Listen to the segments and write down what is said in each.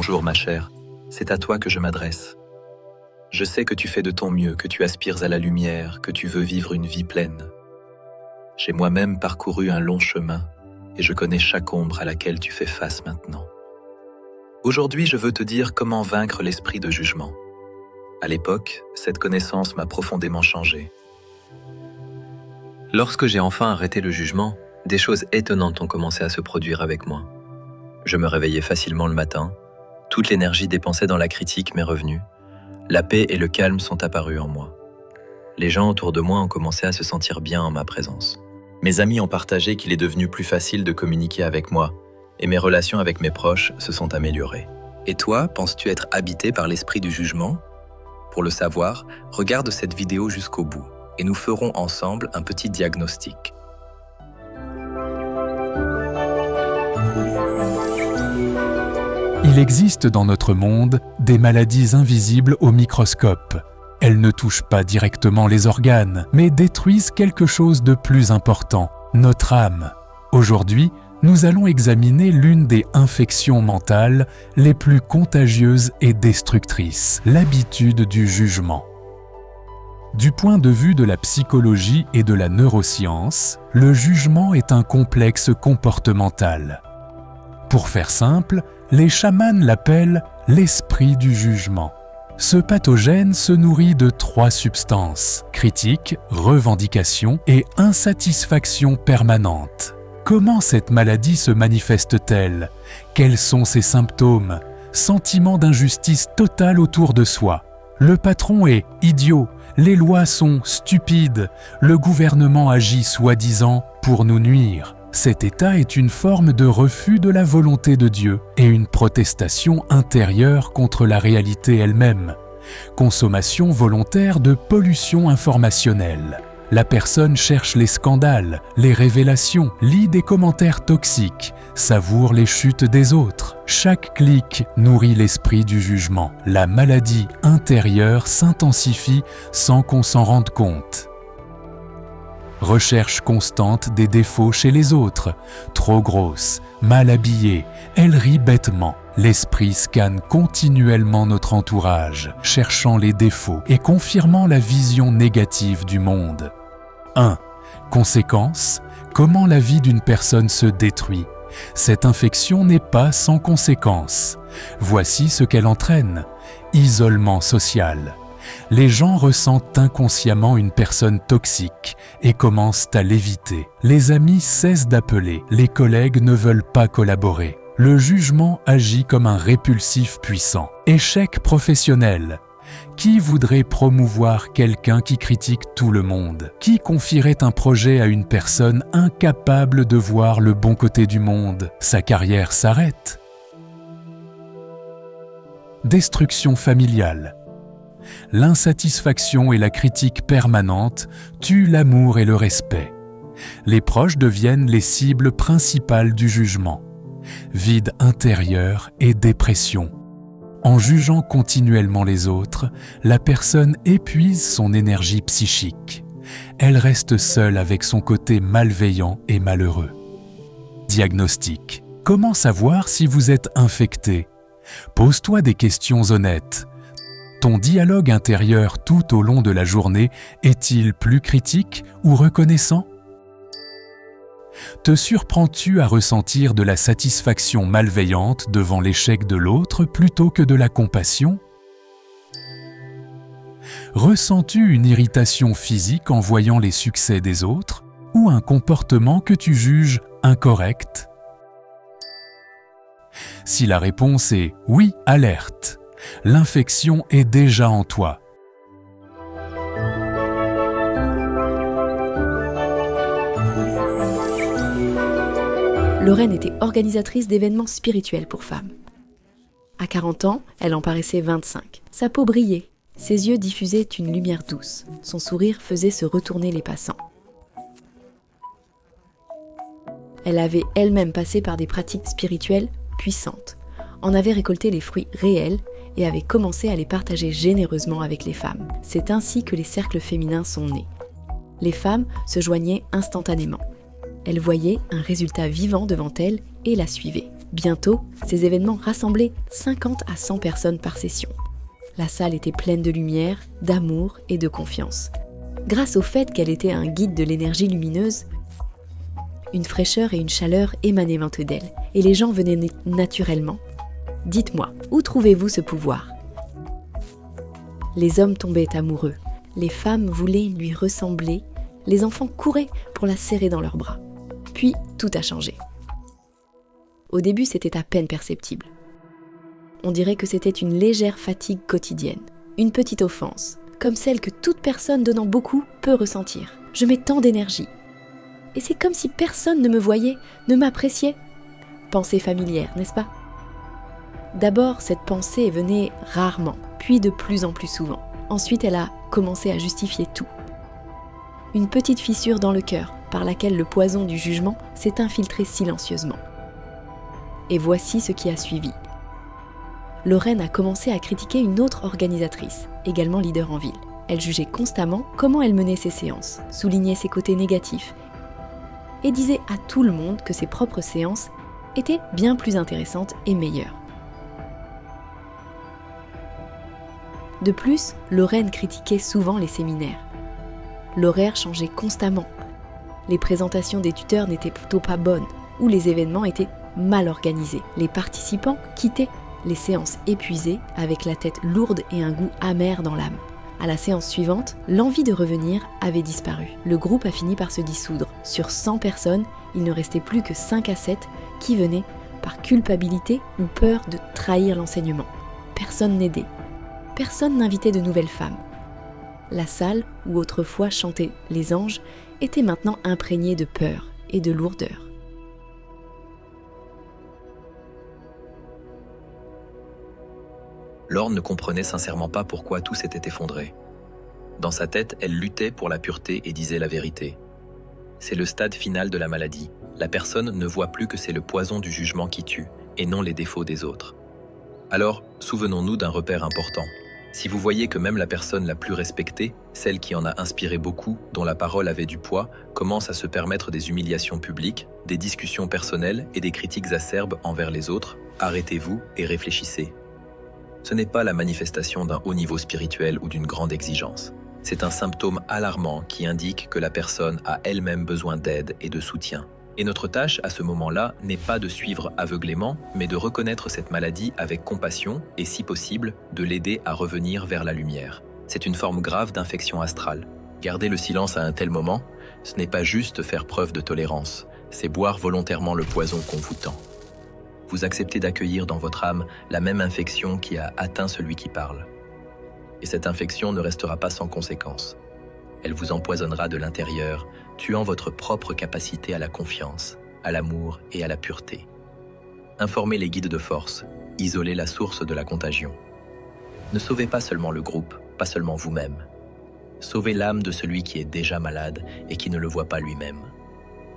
Bonjour ma chère, c'est à toi que je m'adresse. Je sais que tu fais de ton mieux, que tu aspires à la lumière, que tu veux vivre une vie pleine. J'ai moi-même parcouru un long chemin et je connais chaque ombre à laquelle tu fais face maintenant. Aujourd'hui, je veux te dire comment vaincre l'esprit de jugement. À l'époque, cette connaissance m'a profondément changé. Lorsque j'ai enfin arrêté le jugement, des choses étonnantes ont commencé à se produire avec moi. Je me réveillais facilement le matin, toute l'énergie dépensée dans la critique m'est revenue, la paix et le calme sont apparus en moi. Les gens autour de moi ont commencé à se sentir bien en ma présence. Mes amis ont partagé qu'il est devenu plus facile de communiquer avec moi, et mes relations avec mes proches se sont améliorées. Et toi, penses-tu être habité par l'esprit du jugement? Pour le savoir, regarde cette vidéo jusqu'au bout et nous ferons ensemble un petit diagnostic. Il existe dans notre monde des maladies invisibles au microscope. Elles ne touchent pas directement les organes, mais détruisent quelque chose de plus important, notre âme. Aujourd'hui, nous allons examiner l'une des infections mentales les plus contagieuses et destructrices, l'habitude du jugement. Du point de vue de la psychologie et de la neuroscience, le jugement est un complexe comportemental. Pour faire simple, les chamans l'appellent l'esprit du jugement. Ce pathogène se nourrit de 3 substances: critique, revendication et insatisfaction permanente. Comment cette maladie se manifeste-t-elle? Quels sont ses symptômes? Sentiment d'injustice totale autour de soi. Le patron est idiot, les lois sont stupides, le gouvernement agit soi-disant pour nous nuire. Cet état est une forme de refus de la volonté de Dieu et une protestation intérieure contre la réalité elle-même. Consommation volontaire de pollution informationnelle. La personne cherche les scandales, les révélations, lit des commentaires toxiques, savoure les chutes des autres. Chaque clic nourrit l'esprit du jugement. La maladie intérieure s'intensifie sans qu'on s'en rende compte. Recherche constante des défauts chez les autres. Trop grosse, mal habillée, elle rit bêtement. L'esprit scanne continuellement notre entourage, cherchant les défauts et confirmant la vision négative du monde. 1. Conséquence, comment la vie d'une personne se détruit. Cette infection n'est pas sans conséquence. Voici ce qu'elle entraîne. Isolement social. Les gens ressentent inconsciemment une personne toxique et commencent à l'éviter. Les amis cessent d'appeler, les collègues ne veulent pas collaborer. Le jugement agit comme un répulsif puissant. Échec professionnel. Qui voudrait promouvoir quelqu'un qui critique tout le monde? Qui confierait un projet à une personne incapable de voir le bon côté du monde? Sa carrière s'arrête. Destruction familiale. L'insatisfaction et la critique permanente tuent l'amour et le respect. Les proches deviennent les cibles principales du jugement. Vide intérieur et dépression. En jugeant continuellement les autres, la personne épuise son énergie psychique. Elle reste seule avec son côté malveillant et malheureux. Diagnostic. Comment savoir si vous êtes infecté? Pose-toi des questions honnêtes. Ton dialogue intérieur tout au long de la journée est-il plus critique ou reconnaissant? Te surprends-tu à ressentir de la satisfaction malveillante devant l'échec de l'autre plutôt que de la compassion? Ressens-tu une irritation physique en voyant les succès des autres ou un comportement que tu juges incorrect? Si la réponse est « oui », alerte. L'infection est déjà en toi. Lorraine était organisatrice d'événements spirituels pour femmes. À 40 ans, elle en paraissait 25. Sa peau brillait, ses yeux diffusaient une lumière douce. Son sourire faisait se retourner les passants. Elle avait elle-même passé par des pratiques spirituelles puissantes, en avait récolté les fruits réels et avait commencé à les partager généreusement avec les femmes. C'est ainsi que les cercles féminins sont nés. Les femmes se joignaient instantanément. Elles voyaient un résultat vivant devant elles et la suivaient. Bientôt, ces événements rassemblaient 50 à 100 personnes par session. La salle était pleine de lumière, d'amour et de confiance. Grâce au fait qu'elle était un guide de l'énergie lumineuse, une fraîcheur et une chaleur émanaient maintenant d'elle, et les gens venaient naturellement. Dites-moi, où trouvez-vous ce pouvoir ? Les hommes tombaient amoureux, les femmes voulaient lui ressembler, les enfants couraient pour la serrer dans leurs bras. Puis, tout a changé. Au début, c'était à peine perceptible. On dirait que c'était une légère fatigue quotidienne, une petite offense, comme celle que toute personne donnant beaucoup peut ressentir. Je mets tant d'énergie. Et c'est comme si personne ne me voyait, ne m'appréciait. Pensée familière, n'est-ce pas ? D'abord, cette pensée venait rarement, puis de plus en plus souvent. Ensuite, elle a commencé à justifier tout. Une petite fissure dans le cœur, par laquelle le poison du jugement s'est infiltré silencieusement. Et voici ce qui a suivi. Lorraine a commencé à critiquer une autre organisatrice, également leader en ville. Elle jugeait constamment comment elle menait ses séances, soulignait ses côtés négatifs et disait à tout le monde que ses propres séances étaient bien plus intéressantes et meilleures. De plus, Lorraine critiquait souvent les séminaires. L'horaire changeait constamment. Les présentations des tuteurs n'étaient plutôt pas bonnes, ou les événements étaient mal organisés. Les participants quittaient les séances épuisées avec la tête lourde et un goût amer dans l'âme. À la séance suivante, l'envie de revenir avait disparu. Le groupe a fini par se dissoudre. Sur 100 personnes, il ne restait plus que 5 à 7 qui venaient par culpabilité ou peur de trahir l'enseignement. Personne n'aidait. Personne n'invitait de nouvelles femmes. La salle, où autrefois chantaient les anges, était maintenant imprégnée de peur et de lourdeur. Laure ne comprenait sincèrement pas pourquoi tout s'était effondré. Dans sa tête, elle luttait pour la pureté et disait la vérité. C'est le stade final de la maladie. La personne ne voit plus que c'est le poison du jugement qui tue, et non les défauts des autres. Alors, souvenons-nous d'un repère important. Si vous voyez que même la personne la plus respectée, celle qui en a inspiré beaucoup, dont la parole avait du poids, commence à se permettre des humiliations publiques, des discussions personnelles et des critiques acerbes envers les autres, arrêtez-vous et réfléchissez. Ce n'est pas la manifestation d'un haut niveau spirituel ou d'une grande exigence. C'est un symptôme alarmant qui indique que la personne a elle-même besoin d'aide et de soutien. Et notre tâche, à ce moment-là, n'est pas de suivre aveuglément, mais de reconnaître cette maladie avec compassion et, si possible, de l'aider à revenir vers la lumière. C'est une forme grave d'infection astrale. Garder le silence à un tel moment, ce n'est pas juste faire preuve de tolérance, c'est boire volontairement le poison qu'on vous tend. Vous acceptez d'accueillir dans votre âme la même infection qui a atteint celui qui parle. Et cette infection ne restera pas sans conséquence. Elle vous empoisonnera de l'intérieur, tuant votre propre capacité à la confiance, à l'amour et à la pureté. Informez les guides de force, isolez la source de la contagion. Ne sauvez pas seulement le groupe, pas seulement vous-même. Sauvez l'âme de celui qui est déjà malade et qui ne le voit pas lui-même.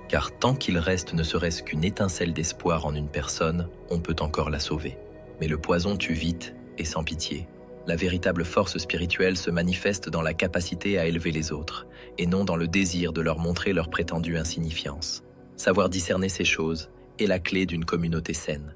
Car tant qu'il reste ne serait-ce qu'une étincelle d'espoir en une personne, on peut encore la sauver. Mais le poison tue vite et sans pitié. La véritable force spirituelle se manifeste dans la capacité à élever les autres, et non dans le désir de leur montrer leur prétendue insignifiance. Savoir discerner ces choses est la clé d'une communauté saine.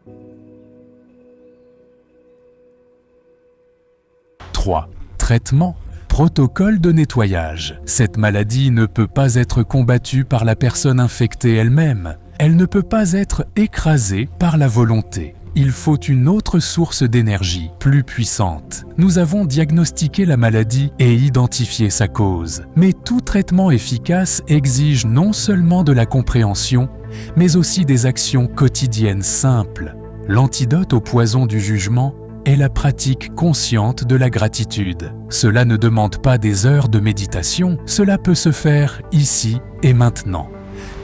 « 3. Traitement. Protocole de nettoyage. Cette maladie ne peut pas être combattue par la personne infectée elle-même. Elle ne peut pas être écrasée par la volonté. Il faut une autre source d'énergie, plus puissante. Nous avons diagnostiqué la maladie et identifié sa cause. Mais tout traitement efficace exige non seulement de la compréhension, mais aussi des actions quotidiennes simples. L'antidote au poison du jugement est la pratique consciente de la gratitude. Cela ne demande pas des heures de méditation, cela peut se faire ici et maintenant.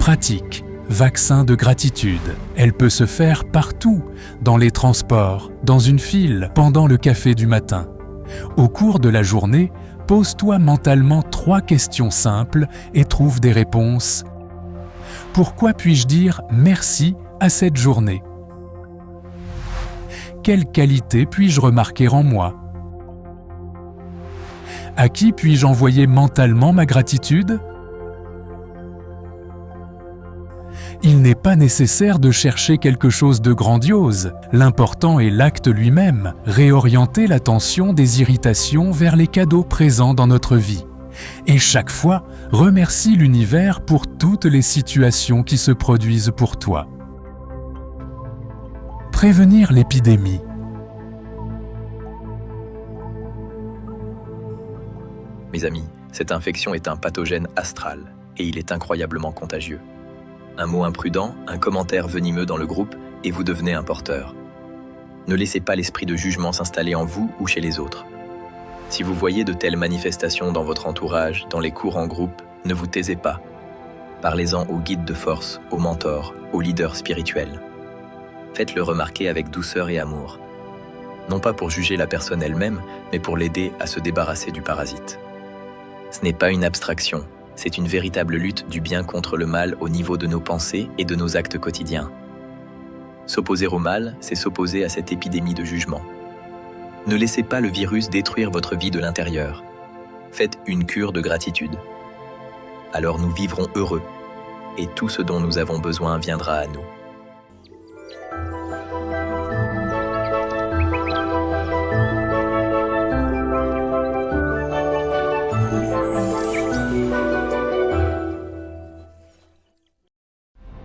Pratique. Vaccin de gratitude. Elle peut se faire partout, dans les transports, dans une file, pendant le café du matin. Au cours de la journée, pose-toi mentalement 3 questions simples et trouve des réponses. Pourquoi puis-je dire merci à cette journée ? Quelle qualité puis-je remarquer en moi ? À qui puis-je envoyer mentalement ma gratitude ? Il n'est pas nécessaire de chercher quelque chose de grandiose. L'important est l'acte lui-même, réorienter l'attention des irritations vers les cadeaux présents dans notre vie. Et chaque fois, remercie l'univers pour toutes les situations qui se produisent pour toi. Prévenir l'épidémie. Mes amis, cette infection est un pathogène astral et il est incroyablement contagieux. Un mot imprudent, un commentaire venimeux dans le groupe et vous devenez un porteur. Ne laissez pas l'esprit de jugement s'installer en vous ou chez les autres. Si vous voyez de telles manifestations dans votre entourage, dans les cours en groupe, ne vous taisez pas. Parlez-en aux guides de force, aux mentors, aux leaders spirituels. Faites-le remarquer avec douceur et amour. Non pas pour juger la personne elle-même, mais pour l'aider à se débarrasser du parasite. Ce n'est pas une abstraction, c'est une véritable lutte du bien contre le mal au niveau de nos pensées et de nos actes quotidiens. S'opposer au mal, c'est s'opposer à cette épidémie de jugement. Ne laissez pas le virus détruire votre vie de l'intérieur. Faites une cure de gratitude. Alors nous vivrons heureux, et tout ce dont nous avons besoin viendra à nous.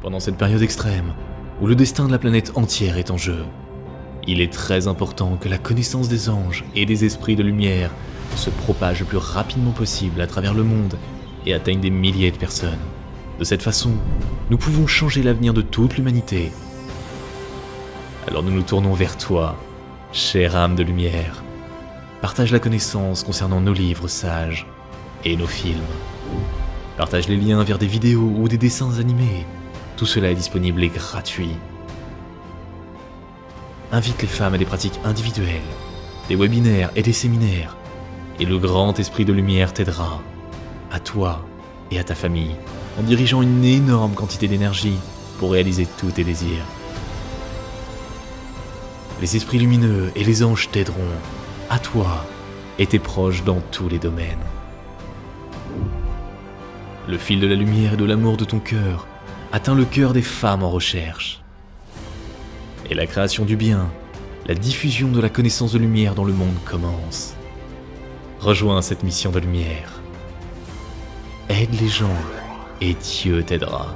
Pendant cette période extrême, où le destin de la planète entière est en jeu, il est très important que la connaissance des anges et des esprits de lumière se propage le plus rapidement possible à travers le monde et atteigne des milliers de personnes. De cette façon, nous pouvons changer l'avenir de toute l'humanité. Alors nous nous tournons vers toi, chère âme de lumière. Partage la connaissance concernant nos livres sages et nos films. Partage les liens vers des vidéos ou des dessins animés. Tout cela est disponible et gratuit. Invite les femmes à des pratiques individuelles, des webinaires et des séminaires, et le grand esprit de lumière t'aidera, à toi et à ta famille, en dirigeant une énorme quantité d'énergie pour réaliser tous tes désirs. Les esprits lumineux et les anges t'aideront, à toi et tes proches dans tous les domaines. Le fil de la lumière et de l'amour de ton cœur atteint le cœur des femmes en recherche. Et la création du bien, la diffusion de la connaissance de lumière dans le monde commence. Rejoins cette mission de lumière. Aide les gens et Dieu t'aidera.